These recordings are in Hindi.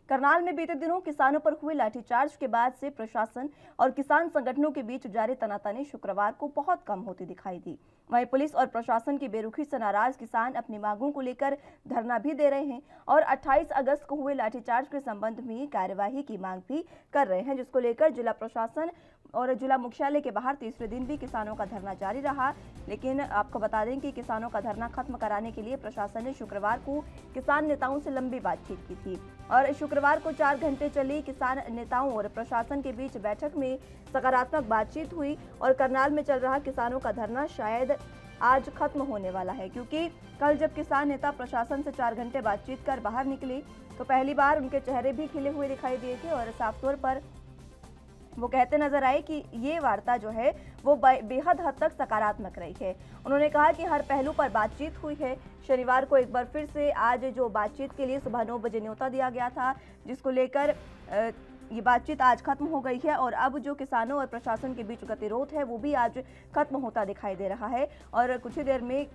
करनाल में बीते दिनों किसानों पर हुए लाठीचार्ज के बाद से प्रशासन और किसान संगठनों के बीच जारी तनातनी शुक्रवार को बहुत कम होती दिखाई दी। वहीं पुलिस और प्रशासन की बेरुखी से नाराज किसान अपनी मांगों को लेकर धरना भी दे रहे हैं और 28 अगस्त को हुए लाठीचार्ज के संबंध में कार्यवाही की मांग भी कर रहे हैं, जिसको लेकर जिला प्रशासन और जिला मुख्यालय के बाहर तीसरे दिन भी किसानों का धरना जारी रहा। लेकिन आपको बता दें कि किसानों का धरना खत्म कराने के लिए प्रशासन ने शुक्रवार को किसान नेताओं से लंबी बातचीत की थी और शुक्रवार को 4 घंटे चली किसान नेताओं और प्रशासन के बीच बैठक में सकारात्मक बातचीत हुई और करनाल में चल रहा किसानों का धरना शायद आज खत्म होने वाला है, क्योंकि कल जब किसान नेता प्रशासन से 4 घंटे बातचीत कर बाहर निकले तो पहली बार उनके चेहरे भी खिले हुए दिखाई दिए थे और साफ तौर पर वो कहते नजर आए कि ये वार्ता जो है वो बेहद हद तक सकारात्मक रही है। उन्होंने कहा कि हर पहलू पर बातचीत हुई है। शनिवार को एक बार फिर से आज जो बातचीत के लिए सुबह 9 बजे न्योता दिया गया था, जिसको लेकर ये बातचीत आज खत्म हो गई है और अब जो किसानों और प्रशासन के बीच गतिरोध है वो भी आज खत्म होता दिखाई दे रहा है। और कुछ ही देर में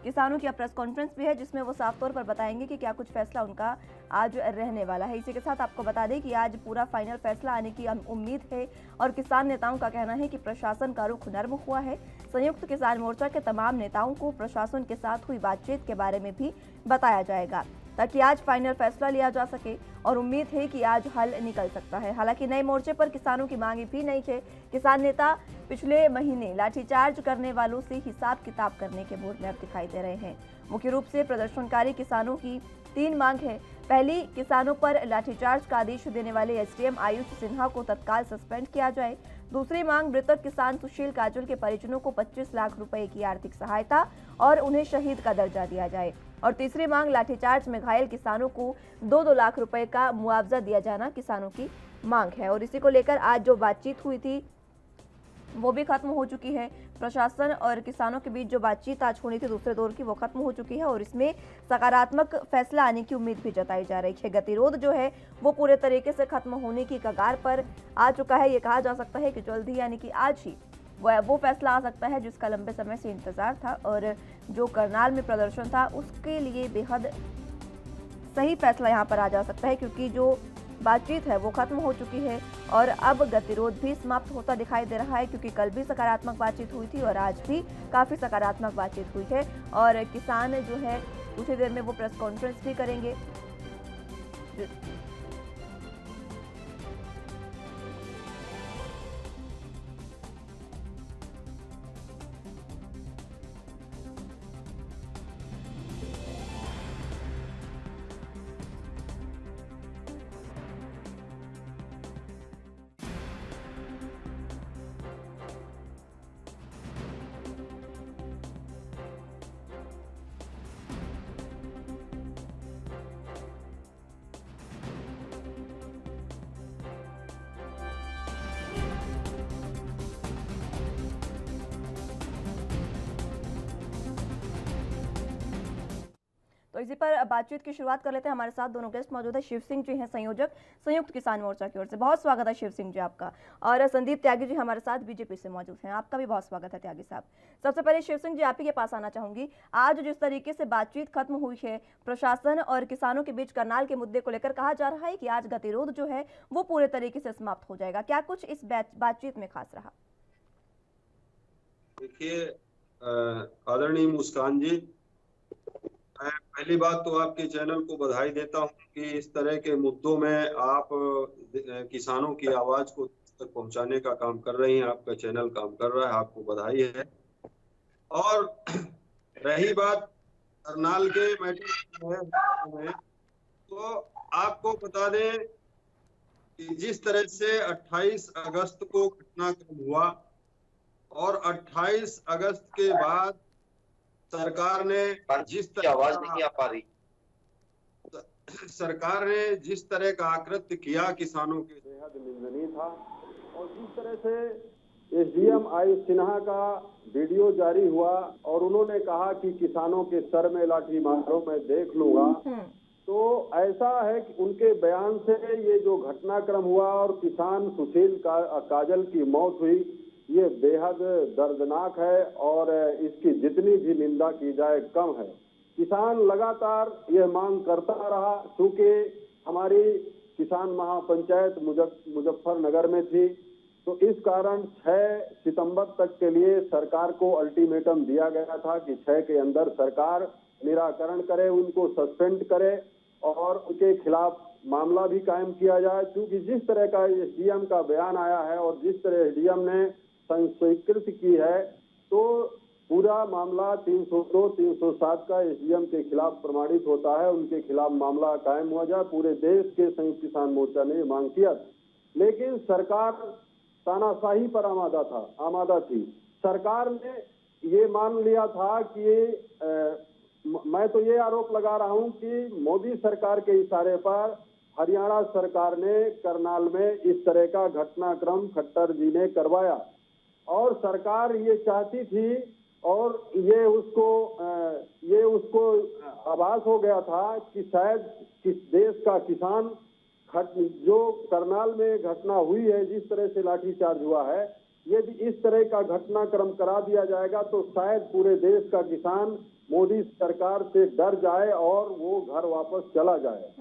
किसानों की अब प्रेस कॉन्फ्रेंस भी है, जिसमें वो साफ तौर पर बताएंगे कि क्या कुछ फैसला उनका आज रहने वाला है। इसी के साथ आपको बता दें कि आज पूरा फाइनल फैसला आने की उम्मीद है और किसान नेताओं का कहना है कि प्रशासन का रुख नर्म हुआ है। संयुक्त किसान मोर्चा के तमाम नेताओं को प्रशासन के साथ हुई बातचीत के बारे में भी बताया जाएगा ताकि आज फाइनल फैसला लिया जा सके और उम्मीद है कि आज हल निकल सकता है। हालांकि नए मोर्चे पर किसानों की मांगे भी नहीं है। किसान नेता पिछले महीने लाठीचार्ज करने वालों से हिसाब किताब करने के मूड में अब दिखाई दे रहे हैं। मुख्य रूप से प्रदर्शनकारी किसानों की 3 मांग है। पहली, किसानों पर लाठीचार्ज का आदेश देने वाले एसडीएम आयुष सिन्हा को तत्काल सस्पेंड किया जाए। दूसरी मांग, मृतक किसान सुशील काजल के परिजनों को 25 लाख रुपए की आर्थिक सहायता और उन्हें शहीद का दर्जा दिया जाए। और तीसरी मांग, लाठीचार्ज में घायल किसानों को 2-2 लाख रुपए का मुआवजा दिया जाना किसानों की मांग है। और इसी को लेकर आज जो बातचीत हुई थी वो भी खत्म हो चुकी है। प्रशासन और किसानों के बीच जो बातचीत आज होनी थी दूसरे दौर की, वो खत्म हो चुकी है और इसमें सकारात्मक फैसला आने की उम्मीद भी जताई जा रही है। गतिरोध जो है वो पूरे तरीके से खत्म होने की कगार पर आ चुका है। ये कहा जा सकता है कि जल्द ही, यानी कि आज ही वो फैसला आ सकता है जिसका लंबे समय से इंतजार था और जो करनाल में प्रदर्शन था उसके लिए बेहद सही फैसला यहाँ पर आ जा सकता है, क्योंकि जो बातचीत है वो खत्म हो चुकी है और अब गतिरोध भी समाप्त होता दिखाई दे रहा है, क्योंकि कल भी सकारात्मक बातचीत हुई थी और आज भी काफ़ी सकारात्मक बातचीत हुई है। और किसान जो है कुछ ही देर में वो प्रेस कॉन्फ्रेंस भी करेंगे। तो इसी पर बातचीत की शुरुआत कर लेते हैं। हमारे साथ दोनों गेस्ट मौजूद है। शिव सिंह जी हैं, संयोजक संयुक्त किसान मोर्चा की ओर से। बहुत स्वागत है शिव सिंह जी आपका। और संदीप त्यागी जी हमारे साथ बीजेपी से मौजूद हैं, आपका भी बहुत स्वागत है त्यागी साहब। सबसे पहले शिव सिंह जी आप ही के पास आना चाहूंगी। आज जिस तरीके से बातचीत खत्म हुई है प्रशासन और किसानों के बीच करनाल के मुद्दे को लेकर, कहा जा रहा है कि आज गतिरोध जो है वो पूरे तरीके से समाप्त हो जाएगा, क्या कुछ इस बातचीत में खास रहा? देखिए आदरणीय मुस्कान जी, मैं पहली बात तो आपके चैनल को बधाई देता हूं कि इस तरह के मुद्दों में आप किसानों की आवाज को तक पहुंचाने का काम कर रही हैं। आपका चैनल काम कर रहा है, आपको बधाई है। और रही बात करनाल के मैटर में, तो आपको बता दें कि जिस तरह से 28 अगस्त को घटनाक्रम हुआ और 28 अगस्त के बाद सरकार ने जिस तरह आवाज नहीं आ पा रही, सरकार ने जिस तरह का आकृत्य किया किसानों के, बेहद निंदनीय था। और जिस तरह से एसडीएम आयुष सिन्हा का वीडियो जारी हुआ और उन्होंने कहा कि किसानों के सर में लाठी मारो, मैं देख लूंगा, तो ऐसा है कि उनके बयान से ये जो घटनाक्रम हुआ और किसान सुशील काजल की मौत हुई, ये बेहद दर्दनाक है और इसकी जितनी भी निंदा की जाए कम है। किसान लगातार ये मांग करता रहा, क्योंकि हमारी किसान महापंचायत मुजफ्फरनगर में थी। तो इस कारण 6 सितंबर तक के लिए सरकार को अल्टीमेटम दिया गया था कि 6 के अंदर सरकार निराकरण करे, उनको सस्पेंड करे और उनके खिलाफ मामला भी कायम किया जाए। क्योंकि जिस तरह का एसडीएम का बयान आया है और जिस तरह एसडीएम ने स्वीकृति की है, तो पूरा मामला 302, 307 का एसडीएम के खिलाफ प्रमाणित होता है, उनके खिलाफ मामला कायम हुआ जाए। पूरे देश के संयुक्त किसान मोर्चा ने मांग किया, लेकिन सरकार तानाशाही पर आमादा थी। सरकार ने ये मान लिया था कि मैं तो ये आरोप लगा रहा हूं कि मोदी सरकार के इशारे पर हरियाणा सरकार ने करनाल में इस तरह का घटनाक्रम खट्टर जी ने करवाया और सरकार ये चाहती थी और ये उसको आभास हो गया था कि शायद किस देश का किसान जो करनाल में घटना हुई है, जिस तरह से लाठीचार्ज हुआ है, यदि इस तरह का घटनाक्रम करा दिया जाएगा तो शायद पूरे देश का किसान मोदी सरकार से डर जाए और वो घर वापस चला जाए।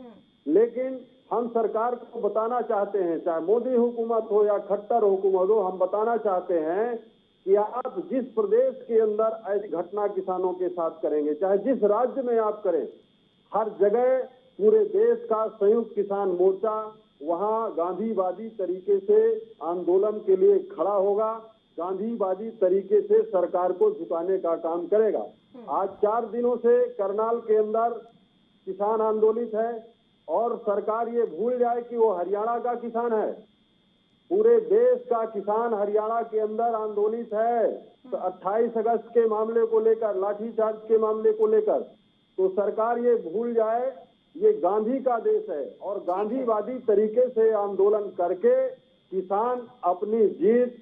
लेकिन हम सरकार को बताना चाहते हैं, चाहे मोदी हुकूमत हो या खट्टर हुकूमत हो, हम बताना चाहते हैं कि आप जिस प्रदेश के अंदर ऐसी घटना किसानों के साथ करेंगे, चाहे जिस राज्य में आप करें, हर जगह पूरे देश का संयुक्त किसान मोर्चा वहां गांधीवादी तरीके से आंदोलन के लिए खड़ा होगा, गांधीवादी तरीके से सरकार को झुकाने का काम करेगा। आज 4 दिनों से करनाल के अंदर किसान आंदोलित है और सरकार ये भूल जाए कि वो हरियाणा का किसान है। पूरे देश का किसान हरियाणा के अंदर आंदोलित है। तो 28 अगस्त के मामले को लेकर, लाठीचार्ज के मामले को लेकर, तो सरकार ये भूल जाए ये गांधी का देश है और गांधीवादी तरीके से आंदोलन करके किसान अपनी जीत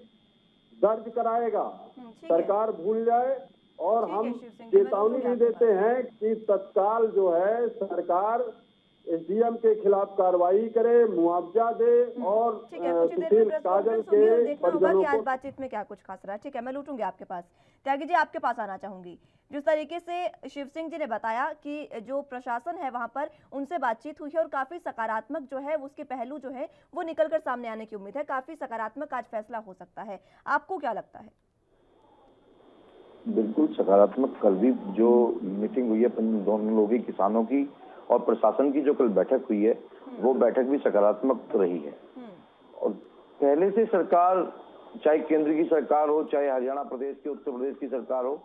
दर्ज कराएगा। सरकार भूल जाए और हम चेतावनी भी देते हैं कि तत्काल जो है सरकार एसडीएम के खिलाफ कार्रवाई करे, मुआवजा दे और सुशील काजल के परिजनों को। आज बातचीत में क्या कुछ खास रहा, ठीक है, मैं लूटूंगी आपके पास। त्यागी जी, आपके पास आना चाहूंगी। जिस तरीके से शिव सिंह जी ने बताया कि जो प्रशासन है वहां पर उनसे बातचीत हुई है और काफी सकारात्मक जो है उसके पहलू जो है वो निकलकर सामने आने की उम्मीद है, काफी सकारात्मक आज फैसला हो सकता है। आपको क्या लगता है? बिल्कुल सकारात्मक। कल भी जो मीटिंग हुई है दोनों लोगों की, किसानों की और प्रशासन की, जो कल बैठक हुई है, वो बैठक भी सकारात्मक रही है। और पहले से सरकार, चाहे केंद्र की सरकार हो, चाहे हरियाणा प्रदेश की, उत्तर प्रदेश की सरकार हो,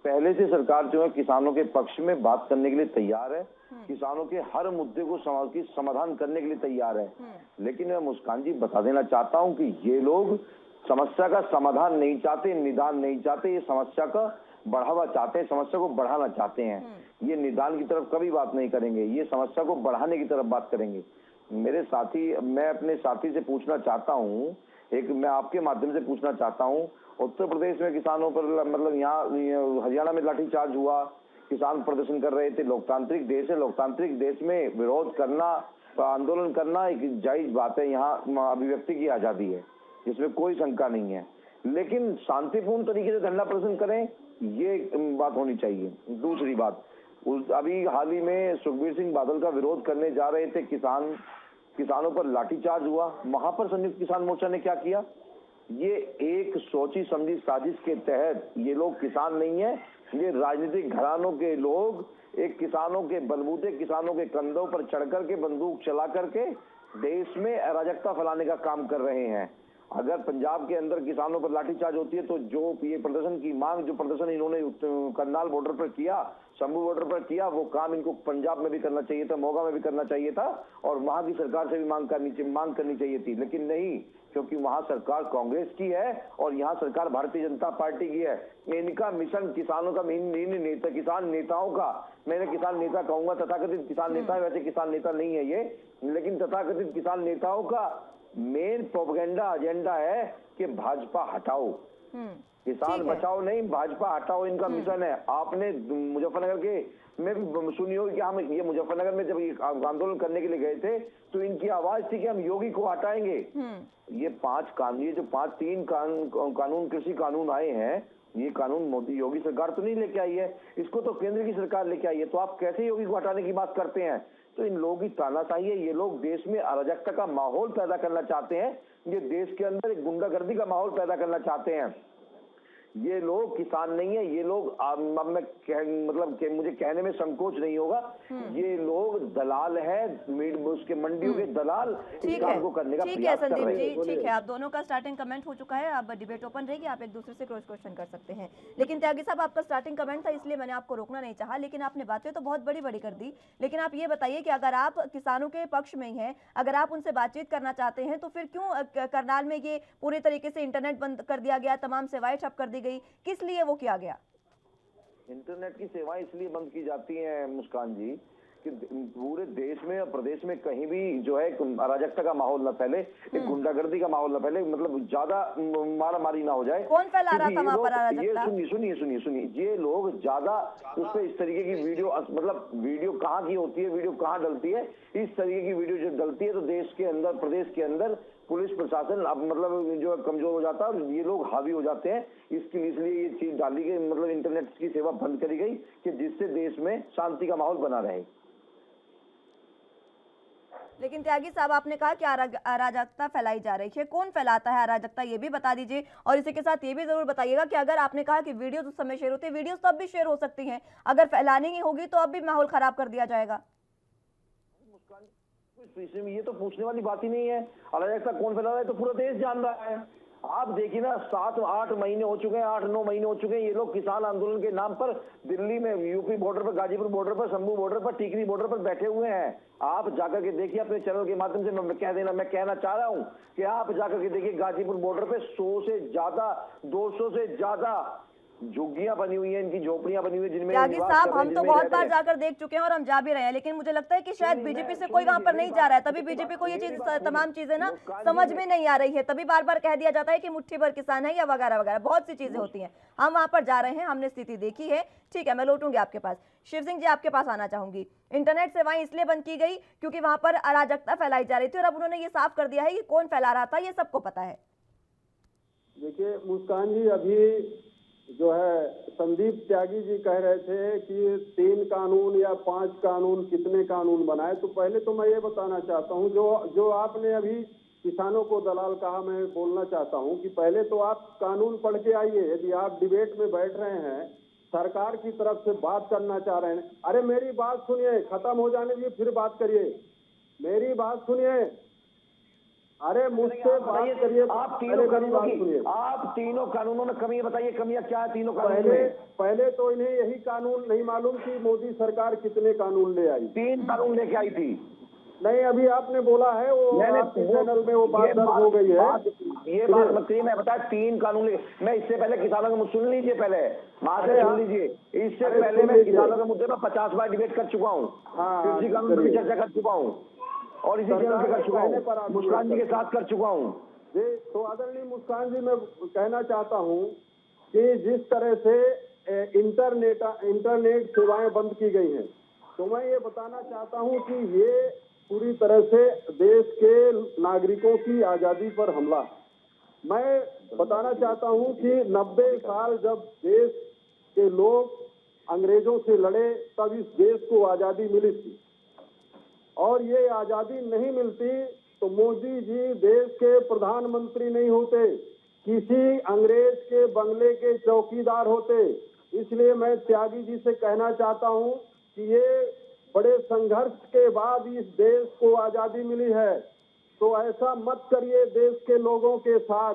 पहले से सरकार जो है किसानों के पक्ष में बात करने के लिए तैयार है, किसानों के हर मुद्दे को समाधान करने के लिए तैयार है। लेकिन मैं मुस्कान जी बता देना चाहता हूं कि ये लोग समस्या का समाधान नहीं चाहते, निदान नहीं चाहते, ये समस्या का बढ़ावा चाहते हैं, समस्या को बढ़ाना चाहते हैं। ये निदान की तरफ कभी बात नहीं करेंगे, ये समस्या को बढ़ाने की तरफ बात करेंगे। मेरे साथी, मैं अपने साथी से पूछना चाहता हूँ, मैं आपके माध्यम से पूछना चाहता हूँ, उत्तर प्रदेश में किसानों पर, मतलब यहाँ हरियाणा में लाठीचार्ज हुआ, किसान प्रदर्शन कर रहे थे। लोकतांत्रिक देश है, लोकतांत्रिक देश में विरोध करना, आंदोलन करना एक जायज बात है। यहाँ अभिव्यक्ति की आजादी है, इसमें कोई शंका नहीं है, लेकिन शांतिपूर्ण तरीके से धरना प्रदर्शन करें, ये बात होनी चाहिए। दूसरी बात, अभी हाल ही में सुखबीर सिंह बादल का विरोध करने जा रहे थे किसानों पर लाठीचार्ज हुआ। वहां पर संयुक्त किसान मोर्चा ने क्या किया? ये एक सोची समझी साजिश के तहत, ये लोग किसान नहीं है, ये राजनीतिक घरानों के लोग एक किसानों के बलबूते, किसानों के कंधों पर चढ़ करके, बंदूक चला करके देश में अराजकता फैलाने का काम कर रहे हैं। अगर पंजाब के अंदर किसानों पर लाठीचार्ज होती है तो जो ये प्रदर्शन की मांग, जो प्रदर्शन इन्होंने करनाल बॉर्डर पर किया, शंभू बॉर्डर पर किया, वो काम इनको पंजाब में भी करना चाहिए था, मोगा में भी करना चाहिए था और वहां की सरकार से भी मांग करनी चाहिए थी। लेकिन नहीं, क्योंकि वहां सरकार कांग्रेस की है और यहाँ सरकार भारतीय जनता पार्टी की है। इनका मिशन किसानों का, किसान नेताओं का, मैंने किसान नेता कहूंगा, तथाकथित किसान नेता है, वैसे किसान नेता नहीं है ये, लेकिन तथाकथित किसान नेताओं का मेन प्रोपेगेंडा एजेंडा है कि भाजपा हटाओ, किसान बचाओ नहीं, भाजपा हटाओ, इनका मिशन है। आपने मुजफ्फरनगर के में भी सुनी होगी कि हम ये मुजफ्फरनगर में जब ये आंदोलन करने के लिए गए थे तो इनकी आवाज थी कि हम योगी को हटाएंगे। ये 5 कानून, ये जो 3 कानून कृषि कानून आए हैं, ये कानून मोदी योगी सरकार तो नहीं लेके आई है, इसको तो केंद्र की सरकार लेके आई है। तो आप कैसे योगी को हटाने की बात करते हैं? तो इन लोगों की तानाशाही है। ये लोग देश में अराजकता का माहौल पैदा करना चाहते हैं, ये देश के अंदर एक गुंडागर्दी का माहौल पैदा करना चाहते हैं। ये लोग किसान नहीं है, ये लोग अब मैं मुझे कहने में संकोच नहीं होगा, ये लोग दलाल है, उसके मंडियों के दलाल इस काम को करने का प्रयास कर रहे हैं। ठीक है, आप दोनों का स्टार्टिंग कमेंट हो चुका है, अब डिबेट ओपन रहेगी, आप एक दूसरे से क्रॉस क्वेश्चन कर सकते हैं। लेकिन त्यागी साहब, आपका स्टार्टिंग कमेंट था इसलिए मैंने आपको रोकना नहीं चाहा, लेकिन आपने बातें तो बहुत बड़ी बड़ी कर दी। लेकिन आप ये बताइए कि अगर आप किसानों के पक्ष में ही हैं, अगर आप उनसे बातचीत करना चाहते हैं, तो फिर क्यों करनाल में ये पूरी तरीके से इंटरनेट बंद कर दिया गया, तमाम सेवाएं ठप कर दी गई, किस लिए वो किया गया? इंटरनेट की सेवाएं इसलिए बंद की जाती हैं मुस्कान जी कि पूरे देश में और प्रदेश में कहीं भी जो है अराजकता का माहौल न फैले, एक गुंडागर्दी का माहौल न फैले, मतलब ज्यादा मारा मारी ना हो जाए। कौन फैला रहा था वहां पर अराजकता? सुनिए, ये लोग ज्यादा उस पर इस तरीके की वीडियो, मतलब वीडियो कहाँ की होती है, वीडियो कहाँ डलती है, इस तरीके की वीडियो जब डलती है तो देश के अंदर, प्रदेश के अंदर पुलिस प्रशासन अब मतलब जो कमजोर हो जाता है और ये लोग हावी हो जाते हैं। इसलिए ये चीज डाली गई, मतलब इंटरनेट की सेवा बंद करी गई कि जिससे देश में शांति का माहौल बना रहे। लेकिन त्यागी साहब, आपने कहा कि अराजकता फैलाई जा रही है, कौन फैलाता है अराजकता, ये भी बता दीजिए। और इसी के साथ ये भी जरूर बताइएगा कि अगर आपने कहा कि वीडियो उस समय शेयर होती है, वीडियो तब भी शेयर हो सकती हैं, अगर फैलानी ही होगी तो अब भी माहौल खराब कर दिया जाएगा। ये तो पूछने वाली बात ही नहीं है। अराजकता कौन फैला रहा है तो पूरा देश जान रहा है। आप देखिए ना, 7-8 महीने हो चुके हैं, 8-9 महीने हो चुके हैं, ये लोग किसान आंदोलन के नाम पर दिल्ली में, यूपी बॉर्डर पर, गाजीपुर बॉर्डर पर, शंभू बॉर्डर पर, टीकरी बॉर्डर पर बैठे हुए हैं। आप जाकर के देखिए अपने चैनल के माध्यम से, मैं कहना चाह रहा हूं कि आप जाकर के देखिए गाजीपुर बॉर्डर पे 100 से ज्यादा, 200 से ज्यादा झुग्गियां बनी हुई हैं, इनकी झोपड़ियां बनी हुई है जिनमें त्यागी साहब, हम तो बहुत बार जाकर देख चुके हैं और हम जा भी रहे हैं, लेकिन मुझे लगता है कि शायद बीजेपी से कोई वहां पर नहीं जा रहा है, तभी बीजेपी को ये चीज, तमाम चीजें ना समझ में नहीं आ रही है, तभी बार बार कह दिया जाता है कि मुट्ठी भर किसान है या वगैरह वगैरह, बहुत सी चीजें होती हैं। हम वहां पर जा रहे हैं, हमने स्थिति देखी है। ठीक है, मैं लौटूंगी आपके पास। शिव सिंह जी, आपके पास आना चाहूंगी। इंटरनेट सेवाएं इसलिए बंद की गई क्योंकि वहां पर अराजकता फैलाई जा रही थी, और अब उन्होंने ये साफ कर दिया है कि कौन फैला रहा था, ये सबको पता है। देखिए मुस्कान जी, अभी जो है संदीप त्यागी जी कह रहे थे कि 3 कानून या 5 कानून, कितने कानून बनाए, तो पहले तो मैं ये बताना चाहता हूँ, जो आपने अभी किसानों को दलाल कहा, मैं बोलना चाहता हूँ कि पहले तो आप कानून पढ़ के आइए। यदि आप डिबेट में बैठ रहे हैं, सरकार की तरफ से बात करना चाह रहे हैं, अरे मेरी बात सुनिए, खत्म हो जाने दीजिए फिर बात करिए, मेरी बात सुनिए। अरे मुझसे बात करिए, आप तीनों कानूनों में कमी बताइए, कमियां क्या है तीनों कानूनों में? पहले तो इन्हें यही कानून नहीं मालूम कि मोदी सरकार कितने कानून ले आई। 3 कानून लेके आई थी। नहीं, अभी आपने बोला है, वो आपके चैनल में वो बात दर्ज हो गई है। ये बात बताइए, मैं बताया 3 कानून मैं इससे पहले किसानों का मुद्दा सुन लीजिए, पहले वहां से सुन लीजिए। इससे पहले मैं किसानों के मुद्दे पर 50 बार डिबेट कर चुका हूँ, कृषि कानून पर चर्चा कर चुका हूँ और इसी चैनल पे कर चुका हूँ, मुस्कान जी के साथ कर चुका हूँ जी। तो आदरणीय मुस्कान जी, मैं कहना चाहता हूँ कि जिस तरह से इंटरनेट सेवाएं बंद की गई हैं, तो मैं ये बताना चाहता हूँ कि ये पूरी तरह से देश के नागरिकों की आजादी पर हमला। मैं बताना चाहता हूँ कि 90 साल जब देश के लोग अंग्रेजों से लड़े, तब इस देश को आजादी मिली थी, और ये आजादी नहीं मिलती तो मोदी जी देश के प्रधानमंत्री नहीं होते, किसी अंग्रेज के बंगले के चौकीदार होते। इसलिए मैं त्यागी जी से कहना चाहता हूं कि ये बड़े संघर्ष के बाद इस देश को आजादी मिली है, तो ऐसा मत करिए देश के लोगों के साथ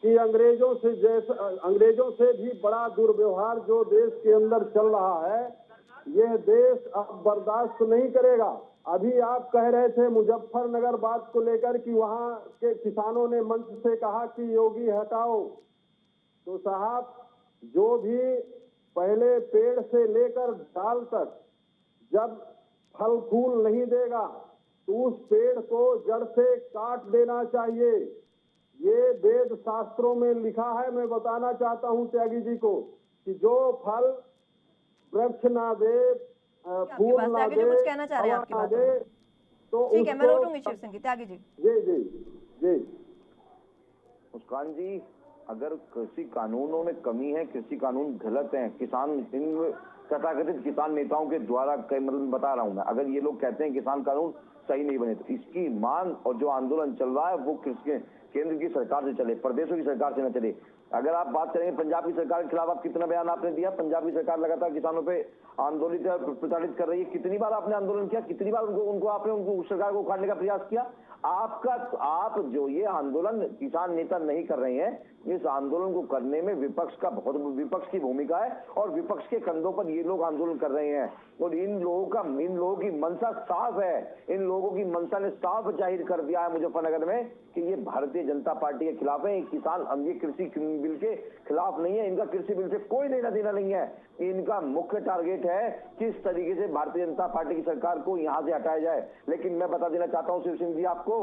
कि अंग्रेजों से भी बड़ा दुर्व्यवहार जो देश के अंदर चल रहा है, यह देश अब बर्दाश्त नहीं करेगा। अभी आप कह रहे थे मुजफ्फरनगर बात को लेकर कि वहां के किसानों ने मंच से कहा कि योगी हटाओ, तो साहब, जो भी पहले पेड़ से लेकर डाल तक जब फल फूल नहीं देगा तो उस पेड़ को जड़ से काट देना चाहिए। ये वेद शास्त्रों में लिखा है। मैं बताना चाहता हूं त्यागी जी को कि जो फल वृक्ष ना दे, फूल ना दे, कुछ कहना चाह रहे हैं आपकी बात में, तो ठीक है, मैं लौटूंगी शिव सिंह जी। त्यागी जी। जी जी जी। मुस्कान जी, अगर कृषि कानूनों में कमी है, कृषि कानून गलत हैं, किसान इन तथाकथित किसान नेताओं के द्वारा मतलब बता रहा हूं मैं, अगर ये लोग कहते हैं किसान कानून सही नहीं बने, तो इसकी मांग और जो आंदोलन चल रहा है वो किसके, केंद्र की सरकार से चले, प्रदेशों की सरकार से न चले। अगर आप बात करेंगे पंजाब की सरकार के खिलाफ, आप कितना बयान आपने दिया, पंजाब की सरकार लगातार किसानों पे आंदोलित प्रताड़ित कर रही है, कितनी बार आपने आंदोलन किया, कितनी बार उनको सरकार को उखाड़ने का प्रयास किया। आप जो ये आंदोलन किसान नेता नहीं कर रहे हैं, इस आंदोलन को करने में विपक्ष की भूमिका है और विपक्ष के कंधों पर ये लोग आंदोलन कर रहे हैं। और इन लोगों की मंशा साफ है, इन लोगों की मंशा ने साफ जाहिर कर दिया है मुजफ्फरनगर में कि ये भारतीय जनता पार्टी के खिलाफ है। किसान ये कृषि बिल के खिलाफ नहीं है, इनका कृषि बिल से कोई लेना देना नहीं है। इनका मुख्य टारगेट है किस तरीके से भारतीय जनता पार्टी की सरकार को यहां से हटाया जाए। लेकिन मैं बता देना चाहता हूं शिव सिंह जी आपको,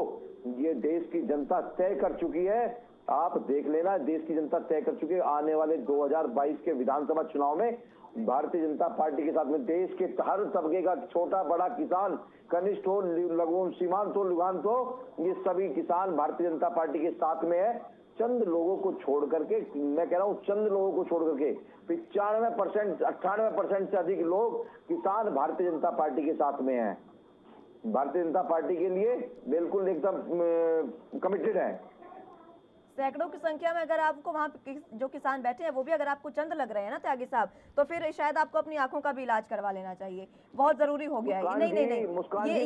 ये देश की जनता तय कर चुकी है, आप देख लेना, देश की जनता तय कर चुकी है। आने वाले 2022 के विधानसभा चुनाव में भारतीय जनता पार्टी के साथ में देश के हर तबके का, छोटा बड़ा किसान, कनिष्ठ हो, लघु सीमांत हो, लुघांत हो, ये सभी किसान भारतीय जनता पार्टी के साथ में है। चंद लोगों को छोड़ करके, मैं कह रहा हूँ चंद लोगों को छोड़ करके 95%, 98% से अधिक लोग किसान भारतीय जनता पार्टी के साथ में हैं, भारतीय जनता पार्टी के लिए बिल्कुल एकदम कमिटेड है। सैकड़ों की संख्या में अगर आपको वहाँ जो किसान बैठे हैं वो भी अगर आपको चंद लग रहे हैं ना त्यागी साहब, तो फिर शायद आपको अपनी आंखों का भी इलाज करवा लेना चाहिए, बहुत जरूरी हो गया है। नहीं,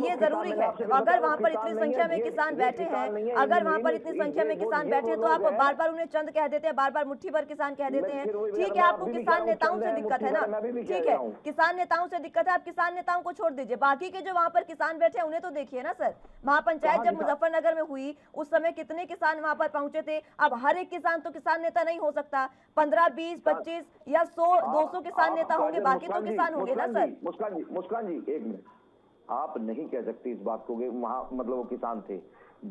ये जरूरी है। अगर वहाँ पर इतनी संख्या में किसान बैठे हैं, अगर वहाँ पर इतनी संख्या में किसान बैठे हैं, तो आप बार बार उन्हें चंद कह देते हैं, बार बार मुट्ठी भर किसान कह देते हैं। ठीक है, आपको किसान नेताओं से दिक्कत है ना, ठीक है, किसान नेताओं से दिक्कत है, आप किसान नेताओं को छोड़ दीजिए, बाकी के जो वहाँ पर किसान बैठे हैं उन्हें तो देखिए ना सर। महापंचायत जब मुजफ्फरनगर में हुई उस समय कितने किसान वहाँ पर पहुंचे थे। अब हर एक किसान तो किसान नेता नहीं हो सकता, 15, 20, 25 या 100, 200 किसान नेता होंगे, बाकी तो किसान होंगे ना सर। मुस्कान जी एक मिनट, आप नहीं कह सकते इस बात को कि वहां मतलब वो किसान थे।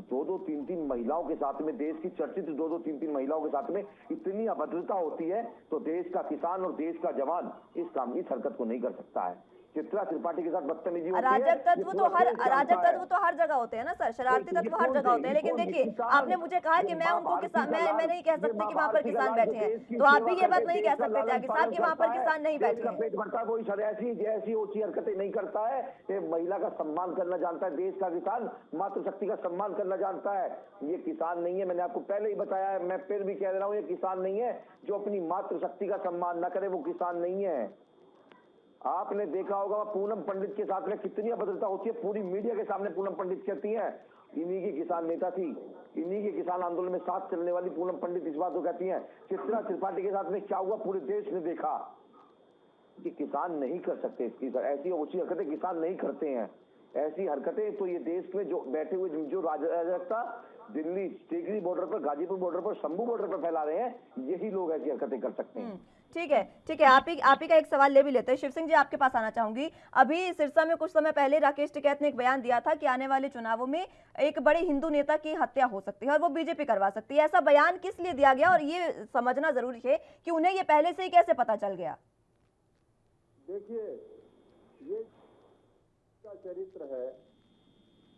2-2, 3-3 महिलाओं के साथ में, देश की चर्चित 2-2, 3-3 महिलाओं के साथ में इतनी अभद्रता होती है, तो देश का किसान और देश का जवान इस हरकत को नहीं कर सकता है। चित्रा त्रिपाठी के साथ बदतमीजी होती है। अराजक तत्व तो हर जगह होते हैं ना सर, शरारती तत्व हर जगह होते हैं। लेकिन देखिए, आपने मुझे कहा कि मैं उनको किसान, मैं नहीं कह सकती कि वहाँ पर किसान बैठे हैं, तो आप भी ये बात नहीं कह सकते त्यागी साहब कि वहाँ पर किसान नहीं बैठे हैं। पेट भरता है, कोई ऐसी ऊंची हरकतें नहीं करता है। ये महिला का सम्मान करना जानता है, देश का किसान मातृशक्ति का सम्मान करना जानता है। ये किसान नहीं है, मैंने आपको पहले ही बताया है, मैं फिर भी कह रहा हूँ, ये किसान नहीं है। जो अपनी मातृशक्ति का सम्मान न करे वो किसान नहीं है। आपने देखा होगा पूनम पंडित के साथ में कितनी अभद्रता होती है, पूरी मीडिया के सामने पूनम पंडित कहती हैं इन्हीं की किसान नेता थी, इन्हीं के किसान आंदोलन में साथ चलने वाली पूनम पंडित इस बात को कहती हैं। चित्रा त्रिपाठी के साथ में क्या हुआ पूरे देश ने देखा कि किसान नहीं कर सकते इसकी ऐसी ऊंची हरकतें, किसान नहीं करते हैं ऐसी हरकतें। तो ये देश में जो बैठे हुए जो राजकता दिल्ली टिकरी बॉर्डर पर, गाजीपुर बॉर्डर पर, शंभू बॉर्डर पर फैला रहे हैं, यही लोग ऐसी हरकतें कर सकते हैं। ठीक है, आप ही का एक सवाल ले भी लेते हैं। शिव सिंह जी, आपके पास आना चाहूंगी। अभी सिरसा में कुछ समय पहले राकेश टिकैत ने एक बयान दिया था कि आने वाले चुनावों में एक बड़े हिंदू नेता की हत्या हो सकती है और वो बीजेपी करवा सकती है। ऐसा बयान किस लिए दिया गया और ये समझना जरूरी है कि उन्हें ये पहले से ही कैसे पता चल गया? देखिए, ये का चरित्र है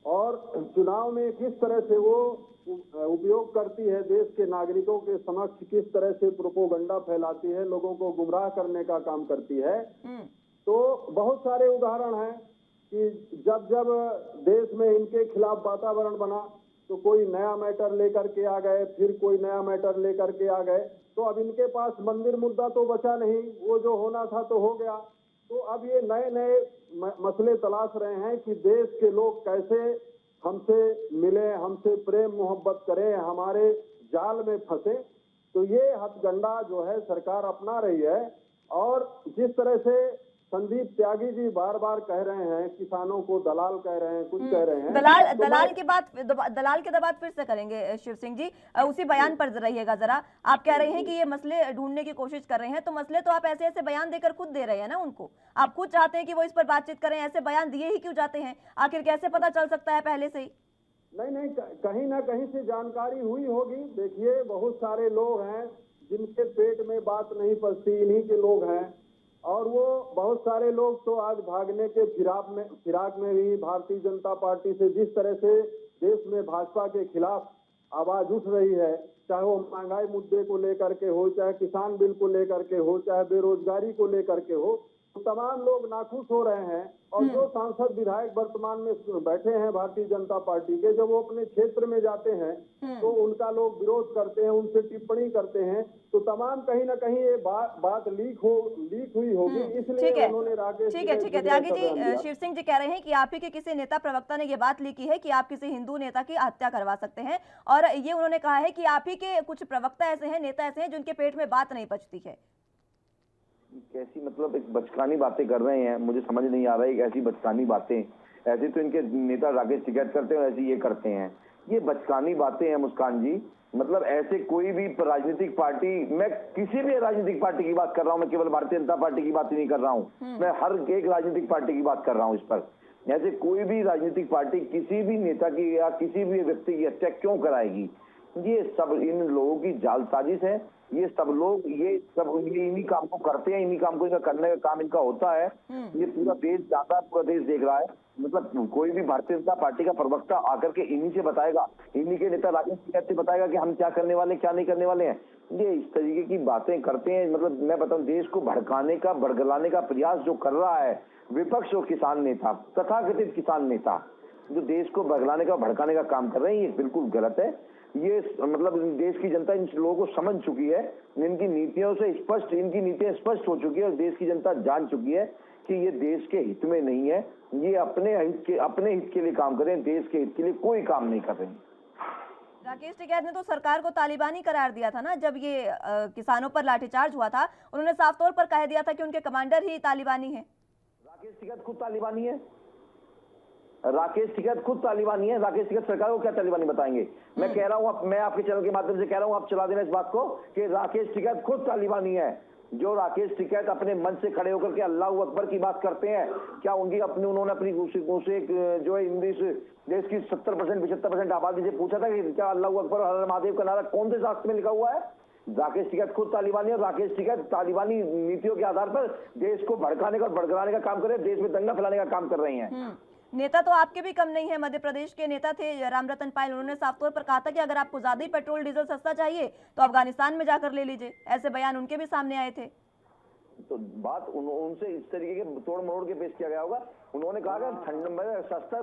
और चुनाव में किस तरह से वो उपयोग करती है, देश के नागरिकों के समक्ष किस तरह से प्रोपोगंडा फैलाती है, लोगों को गुमराह करने का काम करती है। तो बहुत सारे उदाहरण हैं कि जब जब देश में इनके खिलाफ वातावरण बना तो कोई नया मैटर लेकर के आ गए, फिर कोई नया मैटर लेकर के आ गए। तो अब इनके पास मंदिर मुद्दा तो बचा नहीं, वो जो होना था तो हो गया। तो अब ये नए नए मसले तलाश रहे हैं कि देश के लोग कैसे हमसे मिले, हमसे प्रेम मोहब्बत करें, हमारे जाल में फंसे। तो ये हथकंडा जो है सरकार अपना रही है। और जिस तरह से संदीप त्यागी जी बार बार कह रहे हैं किसानों को दलाल कह रहे हैं, कुछ कह रहे हैं, दलाल के बात फिर से करेंगे शिव सिंह जी, उसी बयान पर रहिएगा जरा। आप कह रहे हैं कि ये मसले ढूंढने की कोशिश कर रहे हैं, तो मसले तो आप ऐसे ऐसे बयान देकर खुद दे रहे हैं ना उनको। आप खुद चाहते हैं कि वो इस पर बातचीत करें, ऐसे बयान दिए ही क्यों जाते हैं? आखिर कैसे पता चल सकता है पहले से ही? नहीं, कहीं ना कहीं से जानकारी हुई होगी। देखिए, बहुत सारे लोग हैं जिनके पेट में बात नहीं पचती, इन्हीं के लोग हैं। और वो बहुत सारे लोग तो आज भागने के फिराक में भी भारतीय जनता पार्टी से जिस तरह से देश में भाजपा के खिलाफ आवाज उठ रही है, चाहे वो महंगाई मुद्दे को लेकर के हो, चाहे किसान बिल को लेकर के हो, चाहे बेरोजगारी को लेकर के हो, तो तमाम लोग नाखुश हो रहे हैं। और जो सांसद विधायक वर्तमान में बैठे हैं भारतीय जनता पार्टी के, जब वो अपने क्षेत्र में जाते हैं तो उनका लोग विरोध करते हैं, उनसे टिप्पणी करते हैं, तो तमाम कहीं ना कहीं ये बात लीक हुई होगी, इसलिए उन्होंने राकेश ठीक है त्यागी जी, शिव सिंह जी कह रहे हैं कि आप ही के किसी नेता प्रवक्ता ने ये बात ली की है कि आप किसी हिंदू नेता की हत्या करवा सकते हैं, और ये उन्होंने कहा है कि आप ही के कुछ प्रवक्ता ऐसे हैं, नेता ऐसे हैं जिनके पेट में बात नहीं पचती है। कैसी मतलब एक बचकानी बातें कर रहे हैं, मुझे समझ नहीं आ रहा है। ऐसी बचकानी बातें, ऐसे तो इनके नेता राकेश टिकैत करते हैं, ऐसे ये करते हैं। ये बचकानी बातें हैं मुस्कान जी। मतलब ऐसे कोई भी राजनीतिक पार्टी, मैं किसी भी राजनीतिक पार्टी की बात कर रहा हूँ, मैं केवल भारतीय जनता पार्टी की बात नहीं कर रहा हूँ, मैं हर एक राजनीतिक पार्टी की बात कर रहा हूँ इस पर। ऐसे कोई भी राजनीतिक पार्टी किसी भी नेता की या किसी भी व्यक्ति की हत्या क्यों कराएगी? ये सब इन लोगों की जाल साजिश है। ये सब लोग ये इन्हीं काम को करते हैं, इन्हीं काम को इनका करने का काम इनका होता है। ये पूरा देश जाता है, पूरा देश देख रहा है। मतलब कोई भी भारतीय जनता पार्टी का प्रवक्ता आकर के इन्हीं से बताएगा, इन्हीं के नेता राकेश टिकैत से बताएगा कि हम क्या करने वाले, क्या नहीं करने वाले हैं। ये इस तरीके की बातें करते हैं। मतलब मैं बताऊं, देश को भड़काने का, बड़गलाने का प्रयास जो कर रहा है विपक्ष और किसान नेता, तथाकथित किसान नेता, जो देश को बगलाने का, भड़काने का काम कर रहे हैं, ये बिल्कुल गलत है। ये मतलब देश की जनता इन लोगों को समझ चुकी है, इनकी नीतियों से स्पष्ट, इनकी नीतियां स्पष्ट हो चुकी है और देश की जनता जान चुकी है कि ये देश के हित में नहीं है। ये अपने हित के लिए काम कर रहे हैं, देश के हित के लिए कोई काम नहीं कर रहे हैं। राकेश टिकैत ने तो सरकार को तालिबानी करार दिया था ना, जब ये किसानों पर लाठीचार्ज हुआ था, उन्होंने साफ तौर पर कह दिया था कि उनके कमांडर ही तालिबानी है। राकेश टिकैत खुद तालिबानी है। राकेश टिकैत खुद तालिबानी है। राकेश टिकैत सरकार को क्या तालिबानी बताएंगे? मैं कह रहा हूं, मैं आपके चैनल के माध्यम से कह रहा हूं, आप चला देना इस बात को कि राकेश टिकैत खुद तालिबानी है। जो राकेश टिकैत अपने मन से खड़े होकर के अल्लाह अकबर की बात करते हैं, क्या उन्होंने अपनी जो है देश की 70% 75% आबादी से पूछा था कि क्या अल्लाह अकबर हर महादेव का नारा कौन से शास्त्र में लिखा हुआ है? राकेश टिकैत खुद तालिबानी है और राकेश टिकैत तालिबानी नीतियों के आधार पर देश को भड़काने का और बड़गलाने का काम कर रहे हैं, देश में दंगा फैलाने का काम कर रहे हैं। नेता तो आपके भी कम नहीं है। मध्य प्रदेश के नेता थे रामरतन पायल, उन्होंने साफ तौर पर कहा था कि अगर आपको ज्यादा ही पेट्रोल डीजल सस्ता चाहिए तो अफगानिस्तान में जाकर ले लीजिए। ऐसे बयान उनके भी सामने आए थे। तो बात उनसे इस तरीके के तोड़ मरोड़ के पेश किया गया होगा। उन्होंने कहा कि ठंड में सस्ता,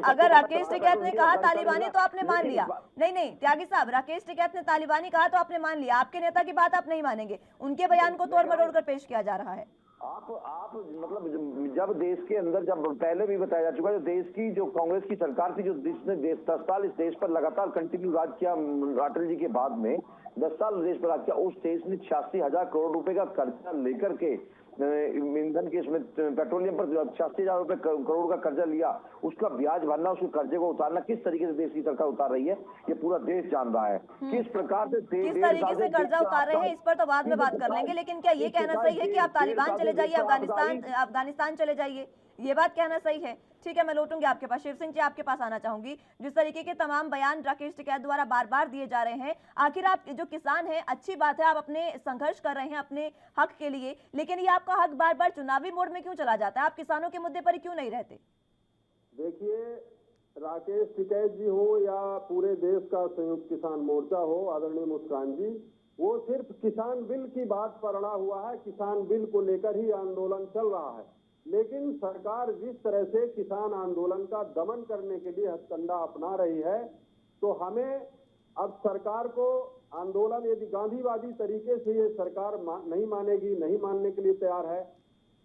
अगर राकेश टिकैत ने कहा तालिबानी तो आपने मान लिया। नहीं त्यागी साहब, राकेश टिकैत ने तालिबानी कहा तो आपने मान लिया। आपके नेता की बात आप नहीं मानेंगे, उनके बयान को तोड़ मरोड़ कर पेश किया जा रहा है। आप मतलब जब देश के अंदर, जब पहले भी बताया जा चुका है, देश की जो कांग्रेस की सरकार थी, जो जिसने 10 साल इस देश पर लगातार कंटिन्यू राज किया, अटल जी के बाद में 10 साल देश पर राज किया, उस देश ने 86,000 करोड़ रुपए का कर्जा लेकर के ईंधन के इसमें पेट्रोलियम पर 86,000 रुपए करोड़ का कर्जा लिया, उसका ब्याज भरना, उसके कर्जे को उतारना, किस तरीके से देश की सरकार उतार रही है ये पूरा देश जान रहा है। किस प्रकार से किस तरीके से कर्जा उतार रहे हैं इस पर तो बाद में बात कर लेंगे, लेकिन क्या ये कहना सही है कि आप तालिबान चले जाइए, अफगानिस्तान चले जाइए, ये बात कहना सही है? ठीक है, मैं लौटूंगी आपके पास। शिव सिंह जी, आपके पास आना चाहूंगी। जिस तरीके के तमाम बयान राकेश टिकैत द्वारा बार बार दिए जा रहे हैं, आखिर आप जो किसान हैं, अच्छी बात है आप अपने संघर्ष कर रहे हैं अपने हक के लिए, लेकिन ये आपका हक बार बार चुनावी मोड में क्यों चला जाता है? आप किसानों के मुद्दे पर क्यों नहीं रहते? देखिए, राकेश टिकैत जी हो या पूरे देश का संयुक्त किसान मोर्चा हो, आदरणीय मुस्कान जी, वो सिर्फ किसान बिल की बात पर अड़ा हुआ है। किसान बिल को लेकर ही आंदोलन चल रहा है, लेकिन सरकार जिस तरह से किसान आंदोलन का दमन करने के लिए हथकंडा अपना रही है, तो हमें अब सरकार को आंदोलन, यदि गांधीवादी तरीके से ये सरकार नहीं मानेगी, नहीं मानने के लिए तैयार है,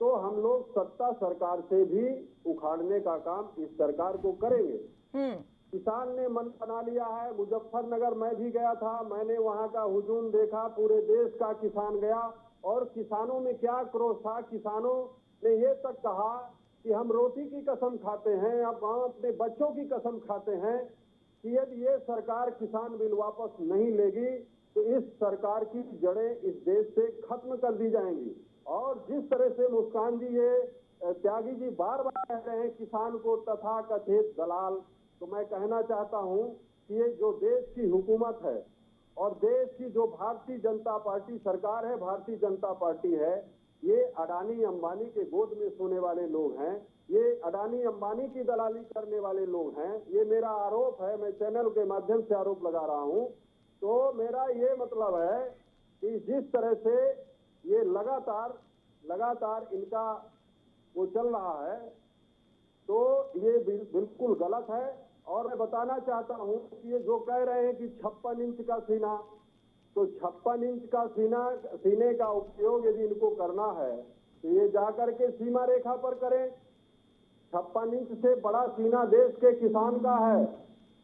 तो हम लोग सत्ता सरकार से भी उखाड़ने का काम इस सरकार को करेंगे। किसान ने मन बना लिया है। मुजफ्फरनगर मैं भी गया था, मैंने वहां का हुजूम देखा, पूरे देश का किसान गया और किसानों में क्या क्रोध था। किसानों ने ये तक कहा कि हम रोटी की कसम खाते हैं, अब हम अपने बच्चों की कसम खाते हैं कि यदि ये सरकार किसान बिल वापस नहीं लेगी तो इस सरकार की जड़ें इस देश से खत्म कर दी जाएंगी। और जिस तरह से मुस्कान जी, ये त्यागी जी बार बार कह रहे हैं किसान को तथाकथित दलाल, तो मैं कहना चाहता हूं कि ये जो देश की हुकूमत है और देश की जो भारतीय जनता पार्टी सरकार है, भारतीय जनता पार्टी है, ये अडानी अंबानी के गोद में सोने वाले लोग हैं, ये अडानी अंबानी की दलाली करने वाले लोग हैं। ये मेरा आरोप है, मैं चैनल के माध्यम से आरोप लगा रहा हूं। तो मेरा ये मतलब है कि जिस तरह से ये लगातार लगातार इनका वो चल रहा है, तो ये बिल्कुल गलत है। और मैं बताना चाहता हूं कि ये जो कह रहे हैं कि 56 इंच का सीना, तो 56 इंच का सीने का उपयोग यदि इनको करना है तो ये जाकर के सीमा रेखा पर करें। 56 इंच से बड़ा सीना देश के किसान का है,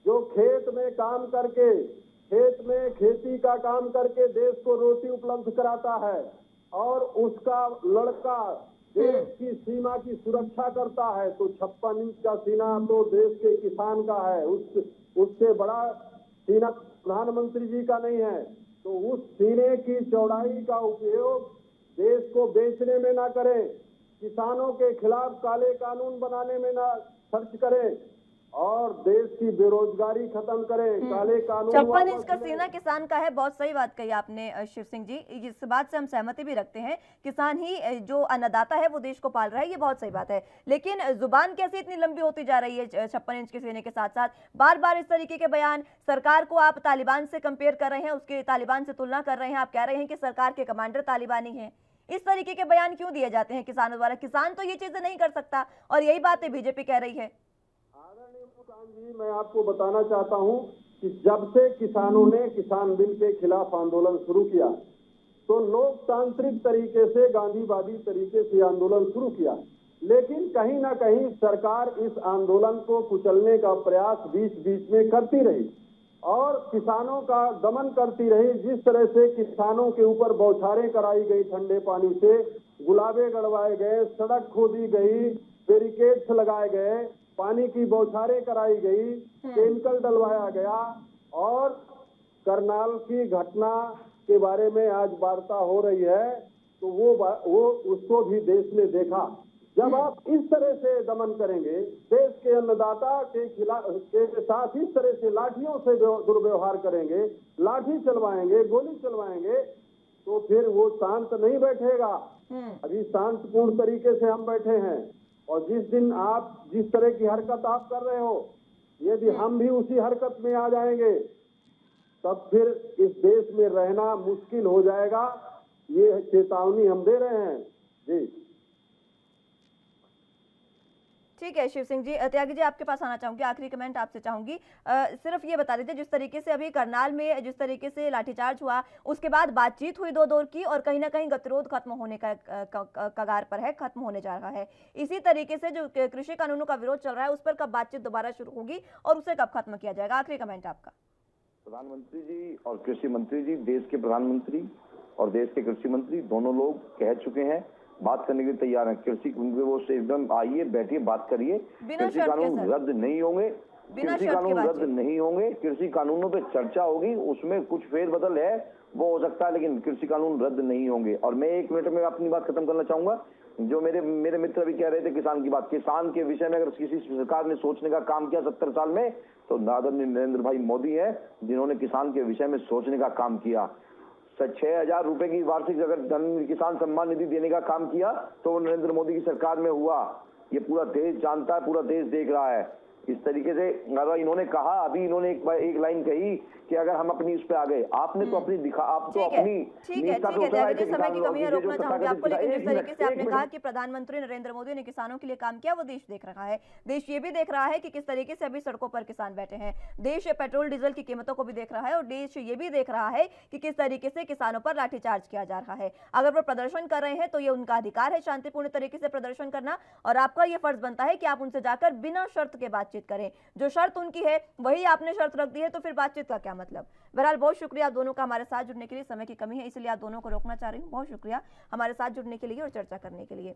जो खेत में काम करके, खेत में खेती का काम करके देश को रोटी उपलब्ध कराता है, और उसका लड़का देश की सीमा की सुरक्षा करता है। तो 56 इंच का सीना तो देश के किसान का है, उससे बड़ा सीना प्रधानमंत्री जी का नहीं है। तो उस सीने की चौड़ाई का उपयोग देश को बेचने में ना करें, किसानों के खिलाफ काले कानून बनाने में ना खर्च करें, और देश की बेरोजगारी खत्म करें। काले कानून 56 इंच का सीना किसान का है, बहुत सही बात कही आपने शिव सिंह जी। इस बात से हम सहमति भी रखते हैं, किसान ही जो अन्नदाता है वो देश को पाल रहा है, ये बहुत सही बात है। लेकिन जुबान कैसे इतनी लंबी होती जा रही है 56 इंच के सीने के साथ साथ? बार बार इस तरीके के बयान, सरकार को आप तालिबान से कंपेयर कर रहे हैं, उसके तालिबान से तुलना कर रहे हैं, आप कह रहे हैं कि सरकार के कमांडर तालिबानी है। इस तरीके के बयान क्यों दिए जाते हैं किसानों द्वारा? किसान तो ये चीजें नहीं कर सकता, और यही बात बीजेपी कह रही है। आदरणीय मुस्कान जी, मैं आपको बताना चाहता हूं कि जब से किसानों ने किसान बिल के खिलाफ आंदोलन शुरू किया, तो लोकतांत्रिक तरीके से, गांधीवादी तरीके से आंदोलन शुरू किया, लेकिन कहीं ना कहीं सरकार इस आंदोलन को कुचलने का प्रयास बीच बीच में करती रही और किसानों का दमन करती रही। जिस तरह से किसानों के ऊपर बौछारें कराई गई ठंडे पानी से, गुलाबे गड़वाए गए, सड़क खोदी गई, बैरिकेड्स लगाए गए, पानी की बौछारें कराई गई, केमिकल डलवाया गया, और करनाल की घटना के बारे में आज वार्ता हो रही है, तो वो उसको भी देश ने देखा। जब आप इस तरह से दमन करेंगे, देश के अन्नदाता के खिलाफ के साथ इस तरह से लाठियों से दुर्व्यवहार करेंगे, लाठी चलवाएंगे, गोली चलवाएंगे, तो फिर वो शांत नहीं बैठेगा। अभी शांतपूर्ण तरीके से हम बैठे हैं, और जिस दिन आप जिस तरह की हरकत आप कर रहे हो, यदि हम भी उसी हरकत में आ जाएंगे, तब फिर इस देश में रहना मुश्किल हो जाएगा। ये चेतावनी हम दे रहे हैं जी। ठीक है शिव सिंह जी। त्यागी जी, आपके पास आना चाहूंगी, आखिरी कमेंट आपसे चाहूंगी। सिर्फ ये बता दीजिए, जिस तरीके से अभी करनाल में जिस तरीके से लाठीचार्ज हुआ, उसके बाद बातचीत हुई दो दौर की, और कहीं ना कहीं गतिरोध खत्म होने का कगार पर है, खत्म होने जा रहा है। इसी तरीके से जो कृषि कानूनों का विरोध चल रहा है, उस पर कब बातचीत दोबारा शुरू होगी और उसे कब खत्म किया जाएगा? आखिरी कमेंट आपका। प्रधानमंत्री जी और कृषि मंत्री जी, देश के प्रधानमंत्री और देश के कृषि मंत्री दोनों लोग कह चुके हैं, बात करने के लिए तैयार हैं। कृषि वो से एकदम आइए, बैठिए, बात करिए। कृषि कानून रद्द नहीं होंगे, कृषि कानून रद्द नहीं होंगे, कृषि कानूनों पे चर्चा होगी, उसमें कुछ फेरबदल है वो हो सकता है, लेकिन कृषि कानून रद्द नहीं होंगे। और मैं 1 मिनट में अपनी बात खत्म करना चाहूंगा। जो मेरे मित्र भी कह रहे थे किसान की बात, किसान के विषय में अगर किसी सरकार ने सोचने का काम किया 70 साल में, तो आदरणीय नरेंद्र भाई मोदी है, जिन्होंने किसान के विषय में सोचने का काम किया। 6,000 रुपए की वार्षिक अगर किसान सम्मान निधि देने का काम किया, तो वो नरेंद्र मोदी की सरकार में हुआ। ये पूरा देश जानता है, पूरा देश देख रहा है। इस तरीके से अगर इन्होंने कहा, अभी इन्होंने एक लाइन कही कि अगर हम अपनी उस पे आ गए, आपने तो अपनी दिखा, आप तो अपनी निष्ठा पे उतर आए थे। समय की कमी है, रोकना चाहूंगी आपको, लेकिन जिस तरीके से आपने कहा कि प्रधानमंत्री नरेंद्र मोदी ने किसानों के लिए काम किया, वो देश देख रहा है। देश ये भी देख रहा है कि किस तरीके से अभी सड़कों पर किसान बैठे हैं। देश पेट्रोल डीजल की कीमतों को भी देख रहा है, और देश ये भी देख रहा है कि किस तरीके से किसानों पर लाठीचार्ज किया जा रहा है। अगर वो प्रदर्शन कर रहे हैं तो ये उनका अधिकार है शांतिपूर्ण तरीके से प्रदर्शन करना, और आपका ये फर्ज बनता है कि आप उनसे जाकर बिना शर्त के बातचीत करें। जो शर्त उनकी है वही आपने शर्त रख दी है, तो फिर बातचीत का क्या मतलब? बहरहाल बहुत शुक्रिया आप दोनों का हमारे साथ जुड़ने के लिए। समय की कमी है, इसलिए आप दोनों को रोकना चाह रही हूँ। बहुत शुक्रिया हमारे साथ जुड़ने के लिए और चर्चा करने के लिए।